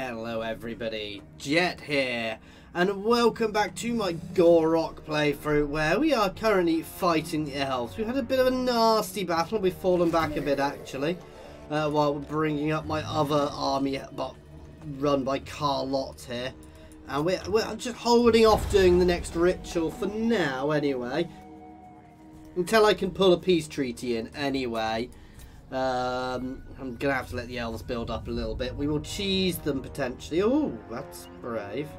Hello everybody, Jet here, and welcome back to my Gor Rok playthrough where we are currently fighting the elves. We've had a bit of a nasty battle, we've fallen back a bit actually, while we're bringing up my other army run by Carlotte here. And we're just holding off doing the next ritual for now anyway, until I can pull a peace treaty in anyway. I'm gonna have to let the elves build up a little bit. We will cheese them potentially. Oh, that's brave.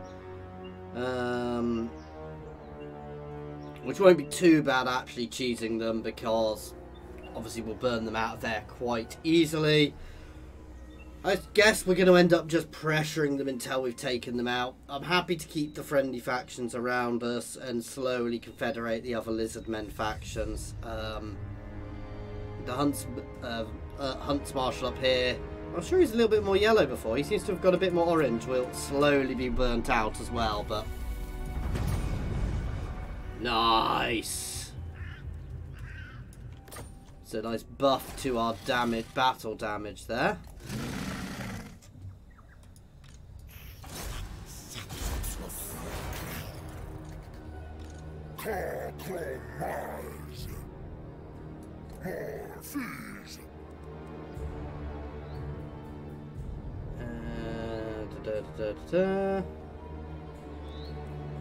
Which won't be too bad actually, cheesing them, because obviously we'll burn them out of there quite easily. I guess we're going to end up just pressuring them until we've taken them out. I'm happy to keep the friendly factions around us and slowly confederate the other Lizardmen factions. The Hunt's Marshal up here, I'm sure he's a little bit more yellow before. He seems to have got a bit more orange. Will slowly be burnt out as well, but... Nice! It's a nice buff to our battle damage there.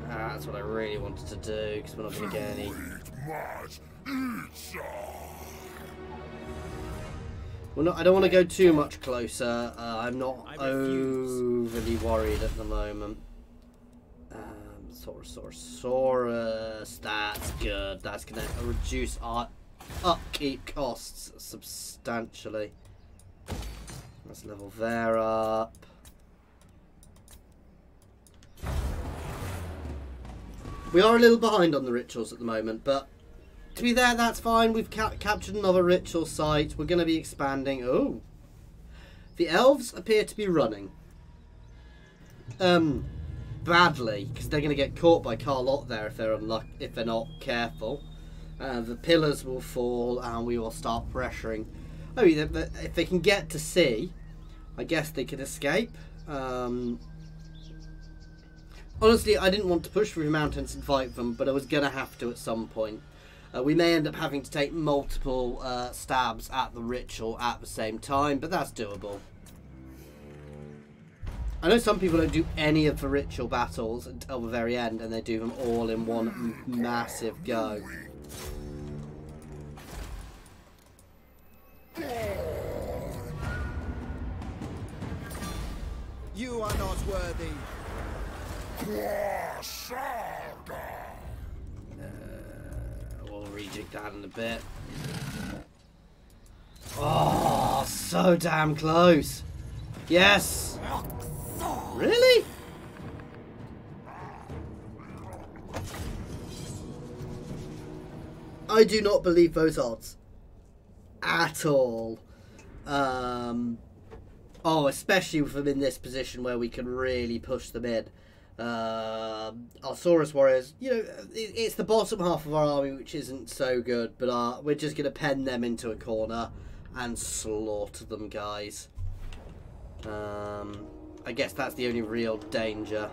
That's what I really wanted to do, because we're not going to get any. I don't want to go too much closer. I'm not overly worried at the moment. Saurus, that's good. That's going to reduce our upkeep costs substantially. Let's level there up. We are a little behind on the rituals at the moment, but to be there, that's fine. We've captured another ritual site. We're going to be expanding. Oh, the elves appear to be running badly, because they're going to get caught by Carlotte there if they're not careful. The pillars will fall and we will start pressuring. Oh, if they can get to sea, I guess they could escape. Honestly, I didn't want to push through the mountains and fight them, but I was going to have to at some point. We may end up having to take multiple stabs at the ritual at the same time, but that's doable. I know some people don't do any of the ritual battles until the very end, and they do them all in one massive go. You are not worthy. We'll reject that in a bit. Oh, so damn close. Yes. Really? I do not believe those odds at all. Oh, especially with them in this position where we can really push them in. Our Saurus warriors, you know, it's the bottom half of our army which isn't so good, but we're just going to pen them into a corner and slaughter them, guys. I guess that's the only real danger.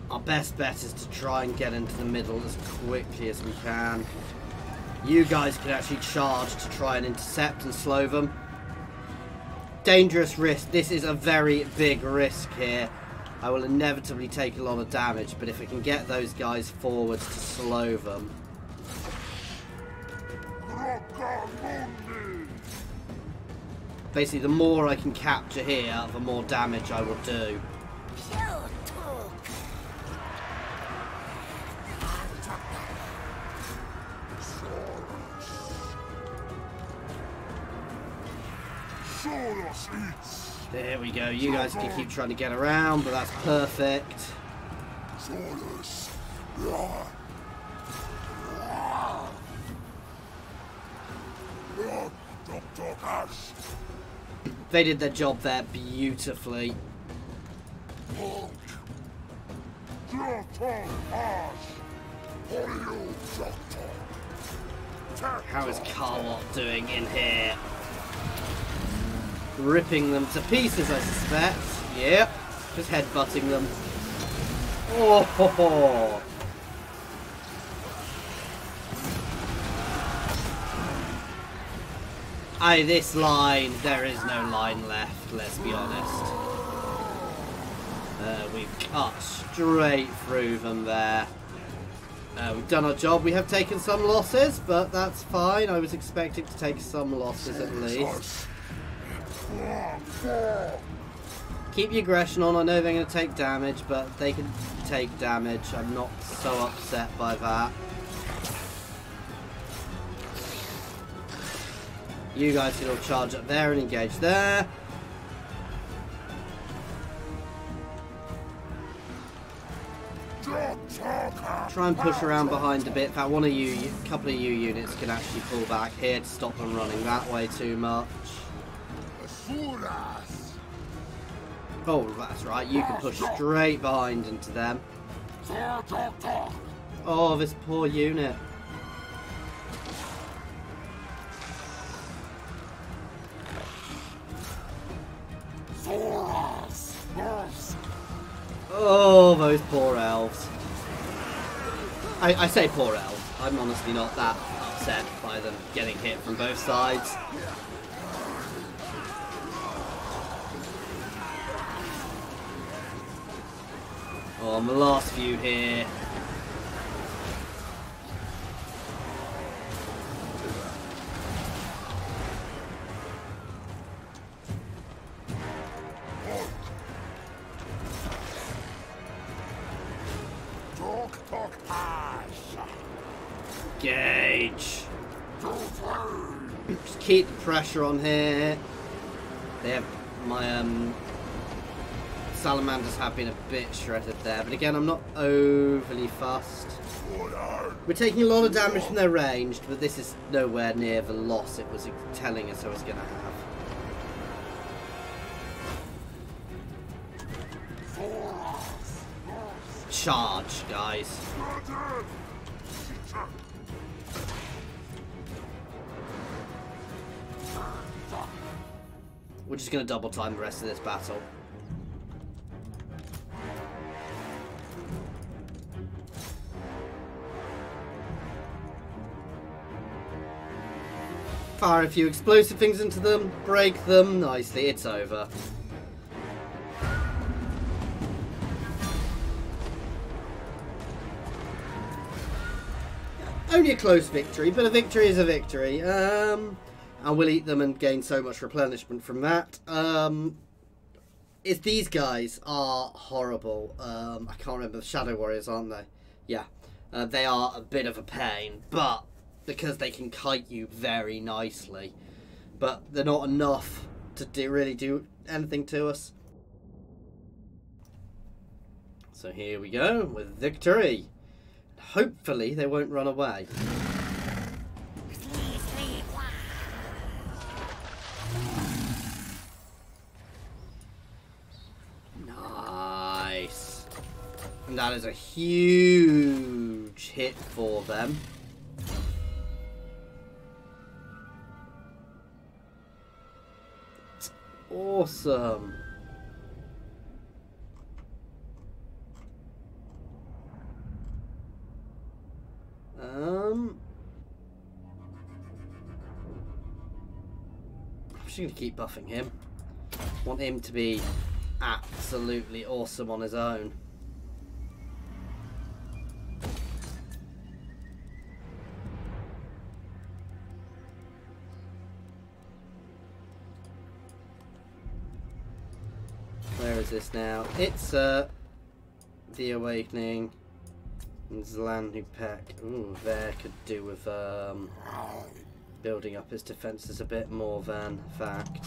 Our best bet is to try and get into the middle as quickly as we can. You guys can actually charge to try and intercept and slow them. Dangerous risk. This is a very big risk here. I will inevitably take a lot of damage, but if I can get those guys forwards to slow them. Basically, the more I can capture here, the more damage I will do. There we go. You guys can keep trying to get around, but that's perfect. They did their job there beautifully. How is Gor Rok doing in here? Ripping them to pieces, I suspect. Yep, just headbutting them. Oh, ho, ho. Aye, this line, there is no line left, let's be honest. We've cut straight through them there. We've done our job. We have taken some losses, but that's fine. I was expecting to take some losses at least. Keep your aggression on. I know they're going to take damage, but they can take damage. I'm not so upset by that. You guys can all charge up there and engage there. Try and push around behind a bit. In fact, a couple of you units can actually pull back here to stop them running that way too much. Oh, that's right. You can push straight behind into them. Oh, this poor unit. Oh, those poor elves. I say poor elves. I'm honestly not that upset by them getting hit from both sides. Oh, on the last few here. Engage. Just keep the pressure on here. They have my salamanders have been a bit shredded there, but again, I'm not overly fussed. We're taking a lot of damage from their ranged, but this is nowhere near the loss it was telling us I was going to have. Charge, guys. We're just going to double time the rest of this battle. Fire a few explosive things into them, break them, nicely, it's over. Only a close victory, but a victory is a victory. And we'll eat them and gain so much replenishment from that. These guys are horrible. I can't remember, the Shadow Warriors, aren't they? Yeah, they are a bit of a pain, but because they can kite you very nicely, but they're not enough to really do anything to us. So here we go with victory. Hopefully they won't run away. Nice. And that is a huge hit for them. It's awesome. I'm just going to keep buffing him. Want him to be absolutely awesome on his own. Where is this now? Itza, the Awakening, and Zlanupek. Ooh, there could do with building up his defences a bit more than fact.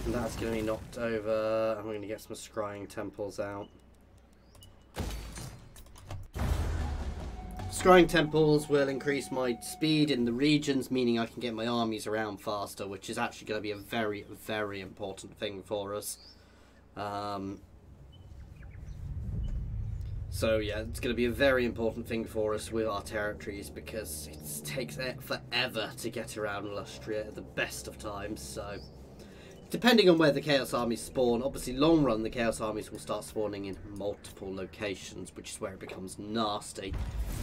And that's going to be knocked over. I'm going to get some scrying temples out. Scrying temples will increase my speed in the regions, meaning I can get my armies around faster, which is actually going to be a very, very important thing for us. So yeah, it's going to be a very important thing for us with our territories, because it takes forever to get around Lustria at the best of times. So depending on where the Chaos Armies spawn, obviously long run the Chaos Armies will start spawning in multiple locations, which is where it becomes nasty.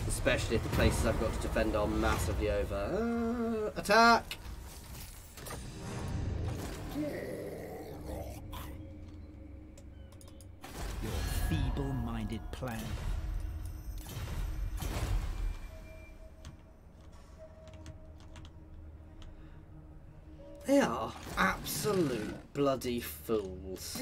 Especially if the places I've got to defend are massively over. Attack! Your feeble-minded plan. They are absolute bloody fools.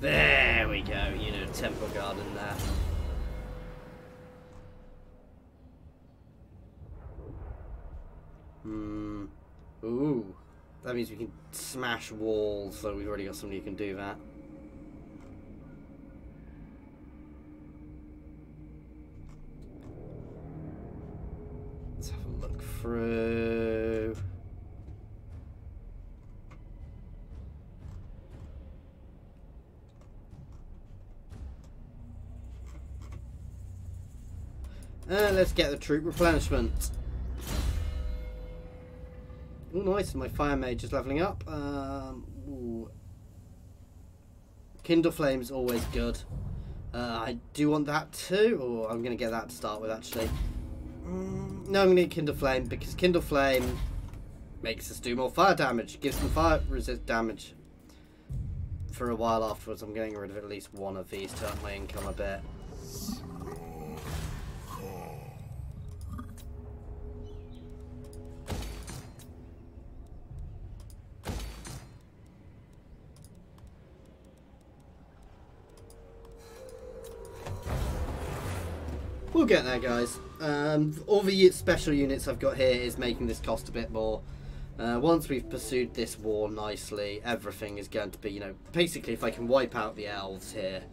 There we go, you know, Temple Garden there. Ooh. That means we can smash walls, so we've already got somebody who can do that. Let's have a look through. Let's get the troop replenishment. Oh, nice. My fire mage is leveling up. Ooh. Kindle Flame is always good. I do want that too. Or I'm going to get that to start with, actually. No, I'm going to get Kindle Flame, because Kindle Flame makes us do more fire damage. Gives them fire resist damage for a while afterwards. I'm getting rid of at least one of these to up my income a bit. We'll get there, guys. All the special units I've got here is making this cost a bit more. Once we've pursued this war nicely, everything is going to be, you know, basically if I can wipe out the elves here,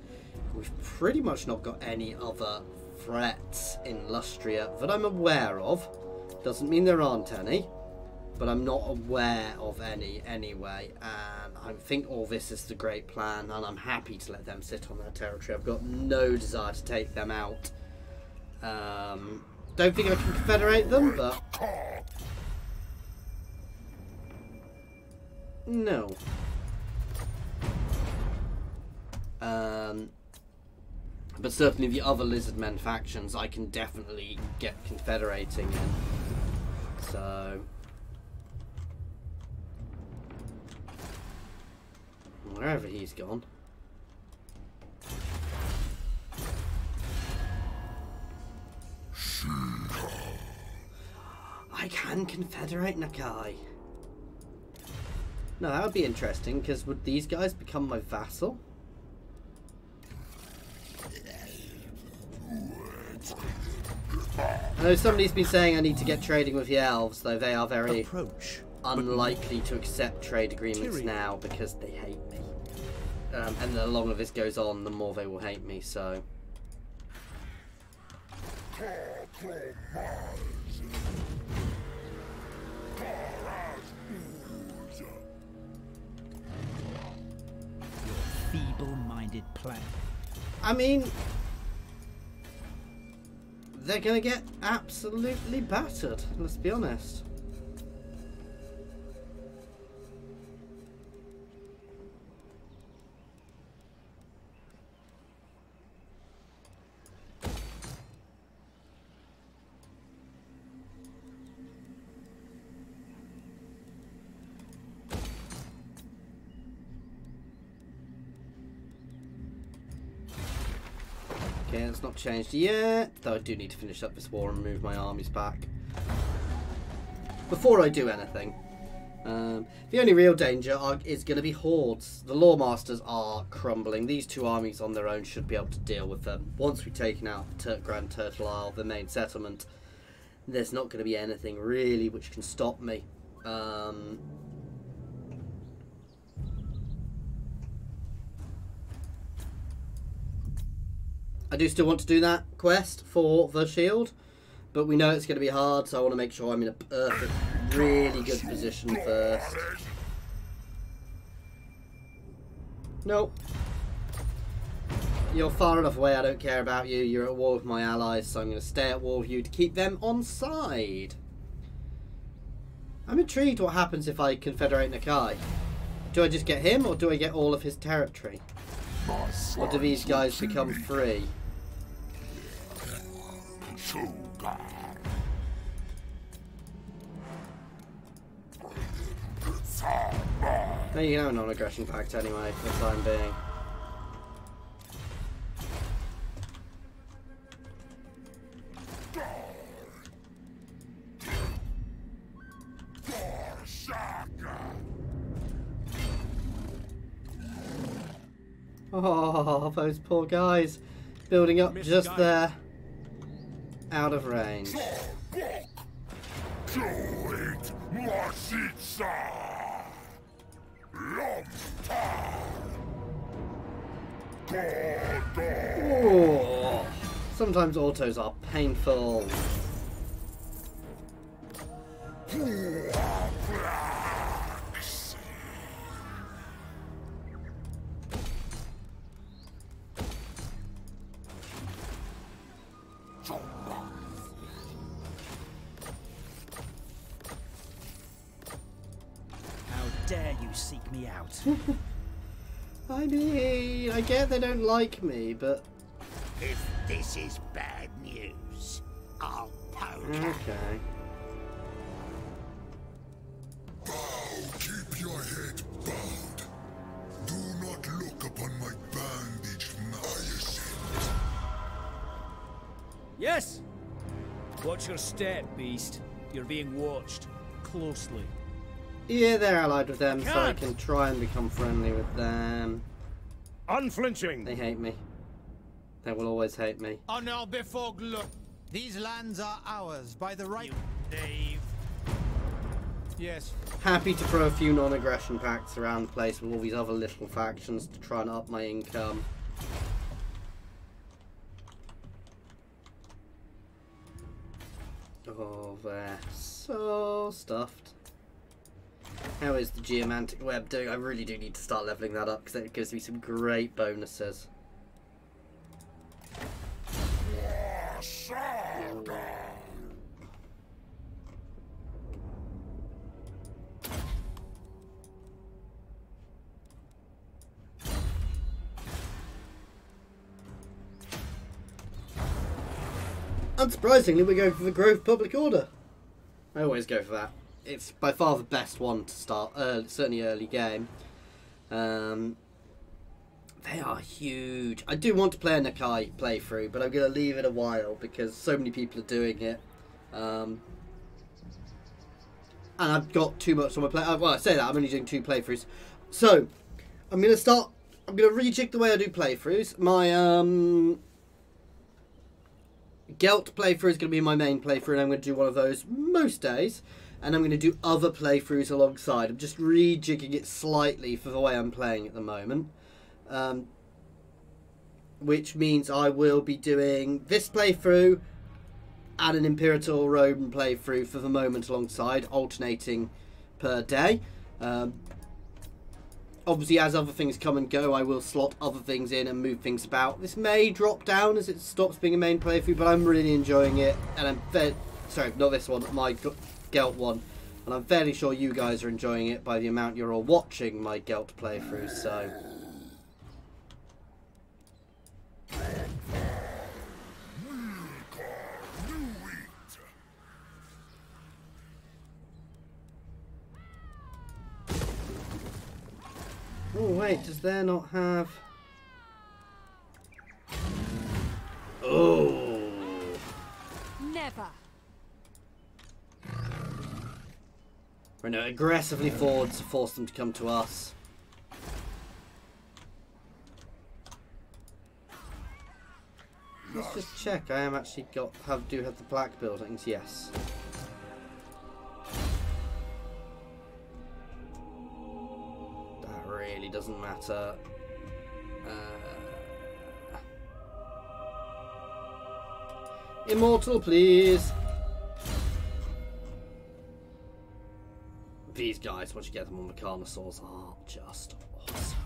we've pretty much not got any other threats in Lustria that I'm aware of. Doesn't mean there aren't any, but I'm not aware of any anyway. And I think all this is the great plan, and I'm happy to let them sit on their territory. I've got no desire to take them out. Don't think I can confederate them, but no. But certainly the other Lizardmen factions I can definitely get confederating in. So wherever he's gone. I can confederate Nakai. No, that would be interesting, because would these guys become my vassal? I know somebody's been saying I need to get trading with the elves, though they are very unlikely to accept trade agreements now because they hate me. And the longer this goes on, the more they will hate me, so... Feeble-minded plan. I mean, they're going to get absolutely battered, let's be honest. Yeah, it's not changed yet. Though I do need to finish up this war and move my armies back before I do anything. The only real danger is going to be hordes. The Lawmasters are crumbling. These two armies on their own should be able to deal with them. Once we've taken out Grand Turtle Isle, the main settlement, there's not going to be anything really which can stop me. I do still want to do that quest for the shield, but we know it's going to be hard, so I want to make sure I'm in a perfect, really good position first. Nope. You're far enough away, I don't care about you. You're at war with my allies, so I'm going to stay at war with you to keep them on side. I'm intrigued what happens if I confederate Nakai. Do I just get him, or do I get all of his territory? Or do these guys become free? No, you can have a non-aggression pact anyway, for the time being. Oh, those poor guys. Building up just there. Out of range. Ooh. Sometimes autos are painful. Dare you seek me out? I mean, I get they don't like me, but... If this is bad news, I'll poke. Okay. Bow, keep your head bowed. Do not look upon my bandaged Niacin. Yes! Watch your step, beast. You're being watched closely. Yeah, they're allied with them, so I can try and become friendly with them. Unflinching. They hate me. They will always hate me. Honor before glory. These lands are ours by the right. Dave. Yes. Happy to throw a few non-aggression pacts around the place with all these other little factions to try and up my income. Oh, they're so stuffed. How is the geomantic web doing? I really do need to start leveling that up because it gives me some great bonuses. Unsurprisingly, we're going for the Grove Public Order. I always go for that. It's by far the best one to start, certainly early game. They are huge. I do want to play a Nakai playthrough, but I'm going to leave it a while because so many people are doing it. And I've got too much on my play. Well, I say that, I'm only doing 2 playthroughs. So, I'm going to rejig the way I do playthroughs. My Gelt playthrough is going to be my main playthrough, and I'm going to do one of those most days. And I'm going to do other playthroughs alongside. I'm just rejigging it slightly for the way I'm playing at the moment. Which means I will be doing this playthrough and an Imperator Roman playthrough for the moment alongside, alternating per day. Obviously, as other things come and go, I will slot other things in and move things about. This may drop down as it stops being a main playthrough, but I'm really enjoying it. And I'm sorry, not this one, my Gelt one. And I'm fairly sure you guys are enjoying it by the amount you're all watching my Gelt playthrough, so... Oh wait, does there not have... suffer. We're going to aggressively forward to force them to come to us. Let's just check. I am actually do have the black buildings. Yes. That really doesn't matter. Immortal, please. These guys, once you get them on the Carnosaurs, are just awesome.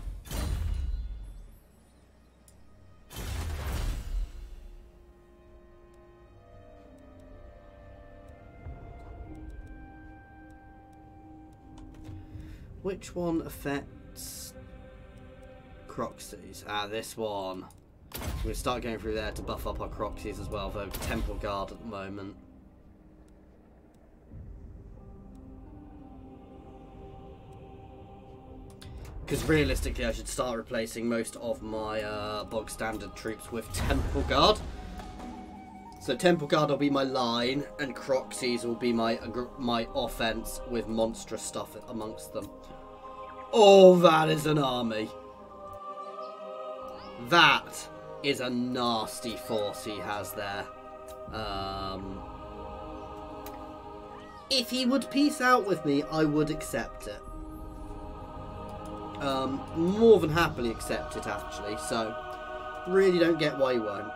Which one affects Croxies? Ah, this one. We're going to start going through there to buff up our Croxies as well, though Temple Guard at the moment. Because realistically I should start replacing most of my bog standard troops with Temple Guard. So Temple Guard will be my line and Croxies will be my offense with monstrous stuff amongst them. Oh, that is an army. That is a nasty force he has there. If he would peace out with me, I would accept it. More than happily accept it, actually. So, really don't get why he won't.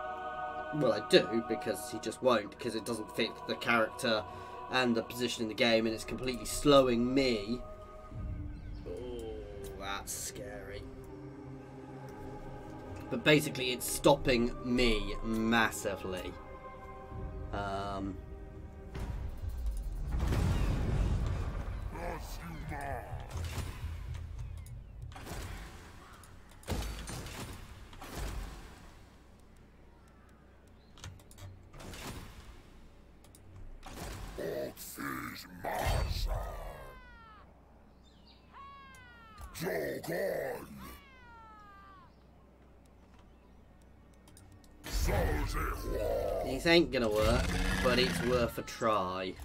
Well, I do, because he just won't, because it doesn't fit the character and the position in the game, and it's completely slowing me. Oh, that's scary. But basically, it's stopping me massively. This ain't gonna work, but it's worth a try.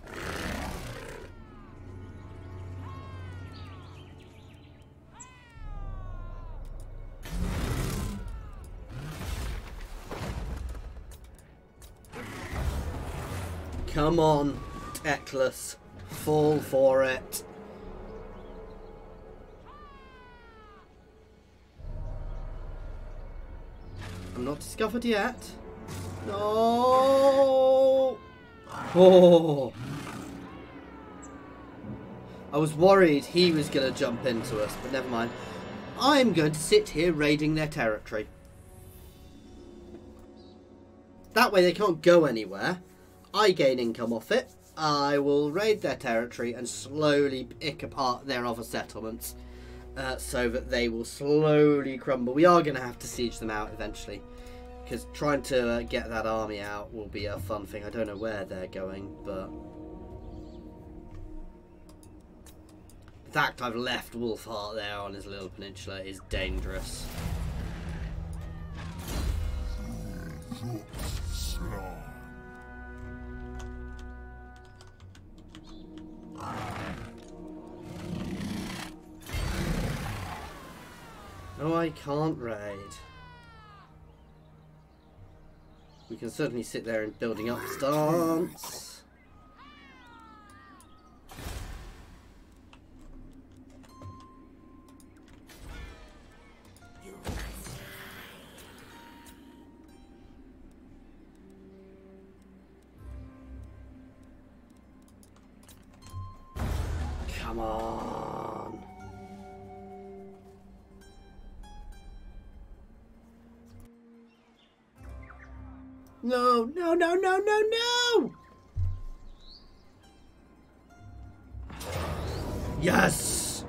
Come on, Teclis. Fall for it. I'm not discovered yet. No. Oh. I was worried he was going to jump into us, but never mind. I'm going to sit here raiding their territory. That way they can't go anywhere. I gain income off it. I will raid their territory and slowly pick apart their other settlements so that they will slowly crumble. We are going to have to siege them out eventually, because trying to get that army out will be a fun thing. I don't know where they're going, but the fact I've left Wolfheart there on his little peninsula is dangerous. No, I can't raid. We can certainly sit there in building up stance. Come on. No, no, no, no, no, no! Yes!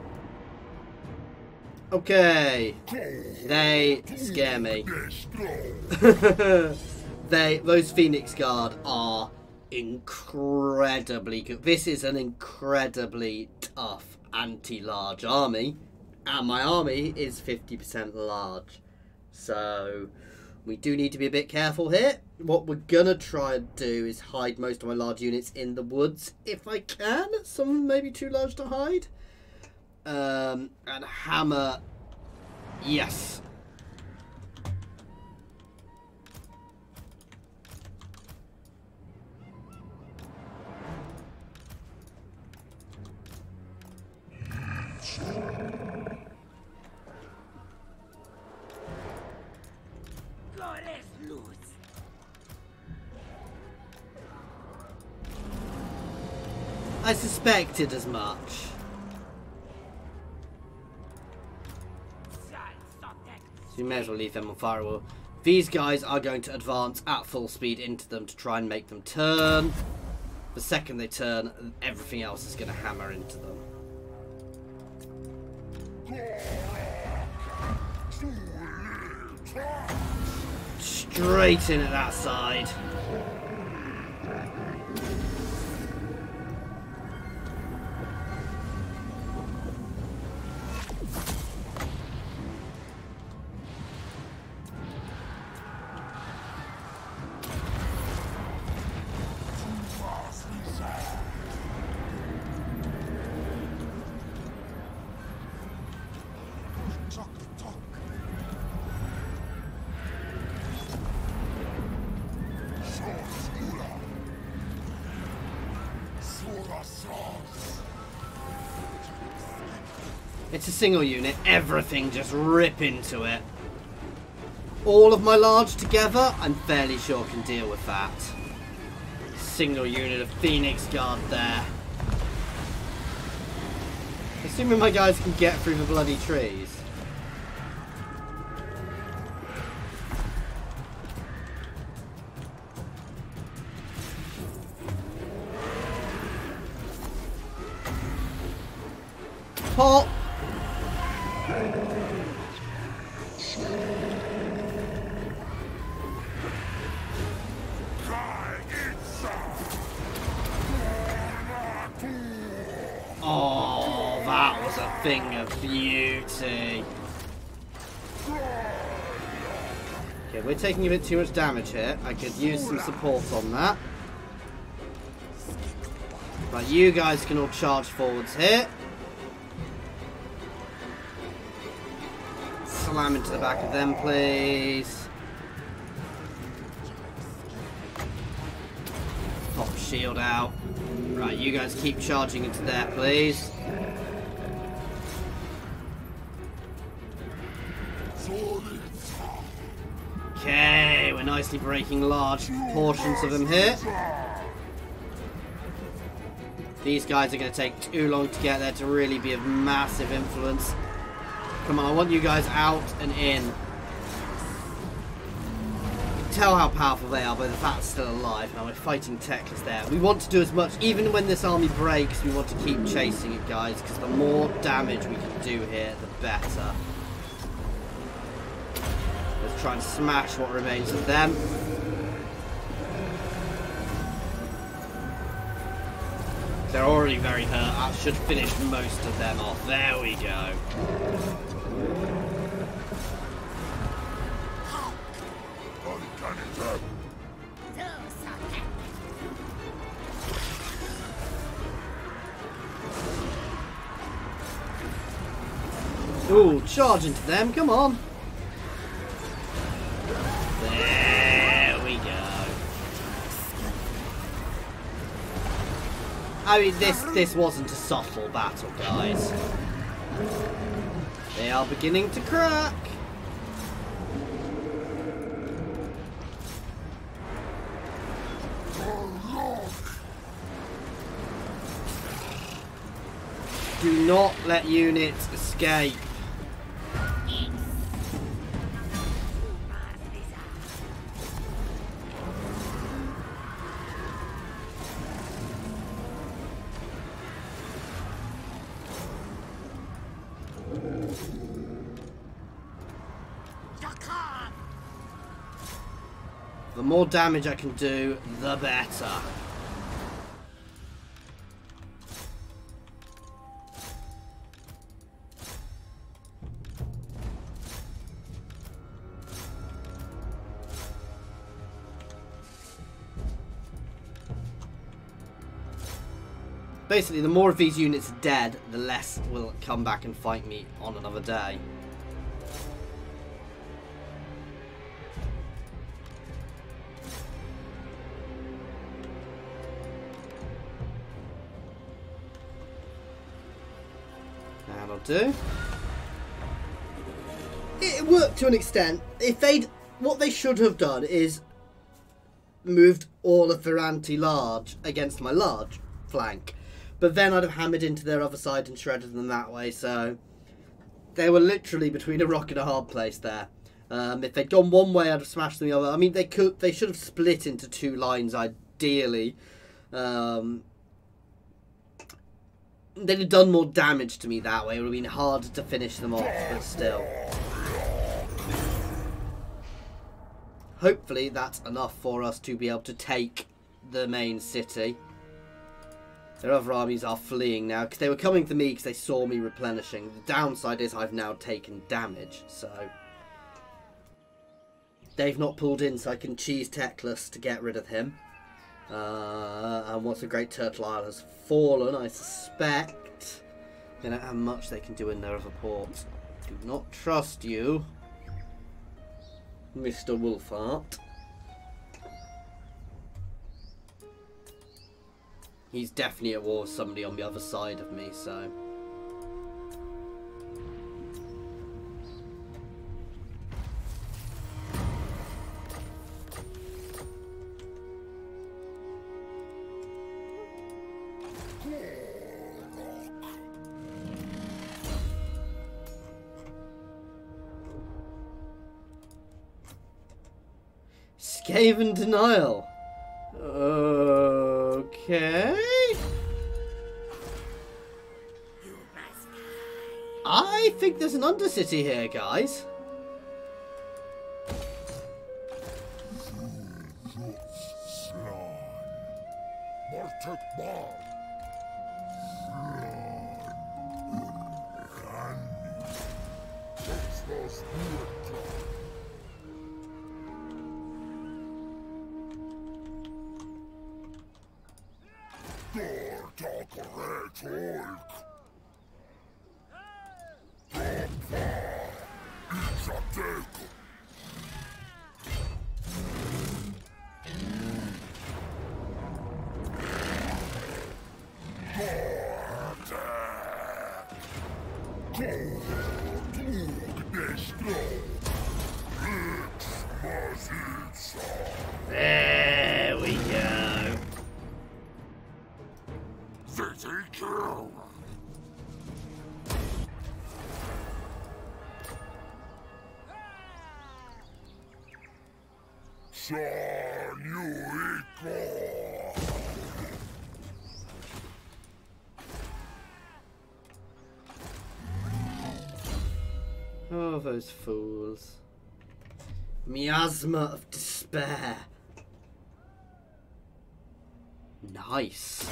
Okay. They scare me. Those Phoenix Guard are incredibly good. This is an incredibly tough anti-large army. And my army is 50% large. So, We do need to be a bit careful here. What we're gonna try and do is hide most of my large units in the woods if I can. Some may be too large to hide. And hammer, yes. I suspected as much. So you may as well leave them on firewall. These guys are going to advance at full speed into them to try and make them turn. The second they turn, everything else is going to hammer into them. Straight in at that side. It's a single unit, everything just rip into it. All of my large together, I'm fairly sure can deal with that. Single unit of Phoenix Guard there. Assuming my guys can get through the bloody trees. Pop! Oh, that was a thing of beauty. Okay, we're taking a bit too much damage here. I could use some support on that. Right, you guys can all charge forwards here. Slam into the back of them, please. Pop shield out. Right, you guys keep charging into there, please. Okay, we're nicely breaking large portions of them here. These guys are going to take too long to get there to really be of massive influence. Come on, I want you guys out and in. You can tell how powerful they are by the fact they're still alive. Now we're fighting Teklas there. We want to do as much, even when this army breaks, we want to keep chasing it, guys, because the more damage we can do here, the better. Let's try and smash what remains of them. They're already very hurt. I should finish most of them off. There we go. Ooh, charge into them, come on. There we go. I mean, this wasn't a subtle battle, guys. They are beginning to crack. Do not let units escape. The more damage I can do, the better. Basically, the more of these units are dead, the less will come back and fight me on another day. That'll do. It worked to an extent. If they'd, what they should have done is moved all of their anti-large against my large flank, but then I'd have hammered into their other side and shredded them that way. So they were literally between a rock and a hard place there. If they'd gone one way, I'd have smashed them the other. I mean, they should have split into two lines ideally. They'd have done more damage to me that way. It would have been harder to finish them off, but still. Hopefully that's enough for us to be able to take the main city. Their other armies are fleeing now, because they were coming to me because they saw me replenishing. The downside is I've now taken damage, so... They've not pulled in, so I can cheese Teclis to get rid of him. And What's a Great Turtle Isle has fallen, I suspect. They don't have much they can do in their other port. Do not trust you, Mr. Wolfhart. He's definitely at war with somebody on the other side of me, so... Skaven Denial. Okay. I think there's an Undercity here, guys. There we go. Oh, those fools. Miasma of despair. Nice.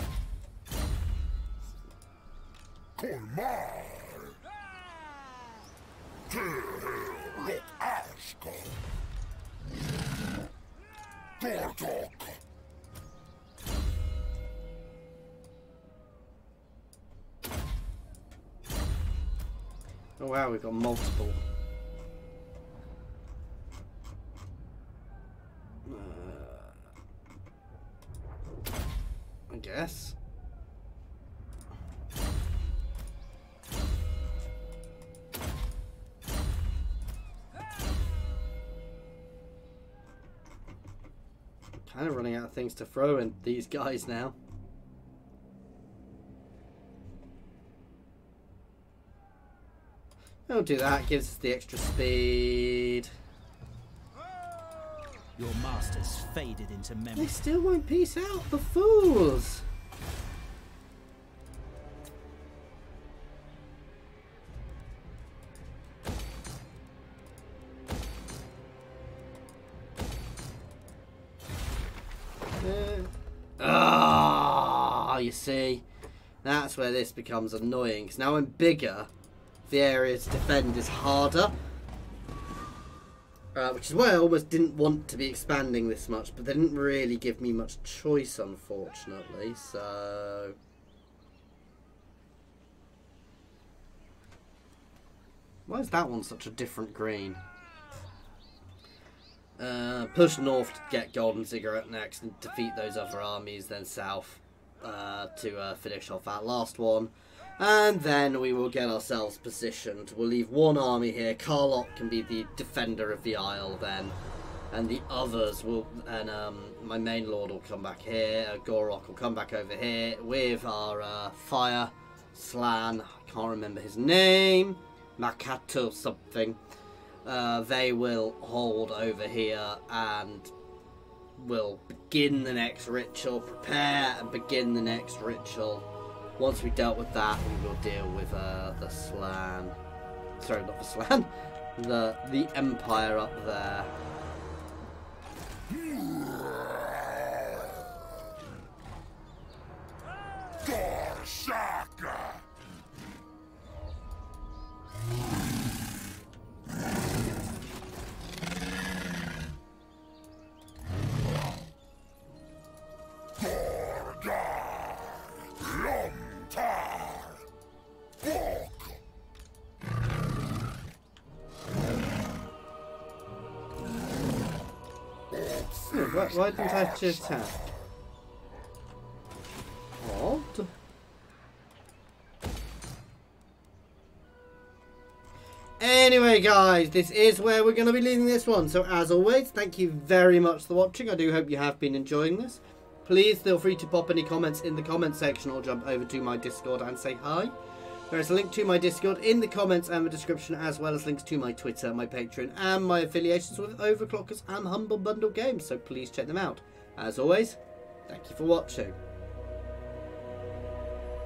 Oh wow, we've got multiple. I guess. Kind of running out of things to throw in these guys now. I'll do that, gives us the extra speed. Your master's faded into memory. They still won't peace out, the fools! You see, that's where this becomes annoying, because now I'm bigger, the area to defend is harder, which is why I almost didn't want to be expanding this much, but they didn't really give me much choice, unfortunately, so Why is that one such a different green? Push north to get Golden Cigarette next and defeat those other armies, then south to finish off that last one. And then we will get ourselves positioned. We'll leave one army here. Karlok can be the defender of the Isle then. And the others will... And my main lord will come back here. Gor Rok will come back over here with our fire slan. I can't remember his name. Makato something. They will hold over here and will begin the next ritual. Prepare and begin the next ritual. Once we've dealt with that, we will deal with the slan. Sorry, not the slan. The Empire up there. Why didn't I just attack? What? Anyway guys, this is where we're going to be leaving this one. So as always, thank you very much for watching. I do hope you have been enjoying this. Please feel free to pop any comments in the comment section or jump over to my Discord and say hi. There is a link to my Discord in the comments and the description, as well as links to my Twitter, my Patreon, and my affiliations with Overclockers and Humble Bundle Games, so please check them out. As always, thank you for watching.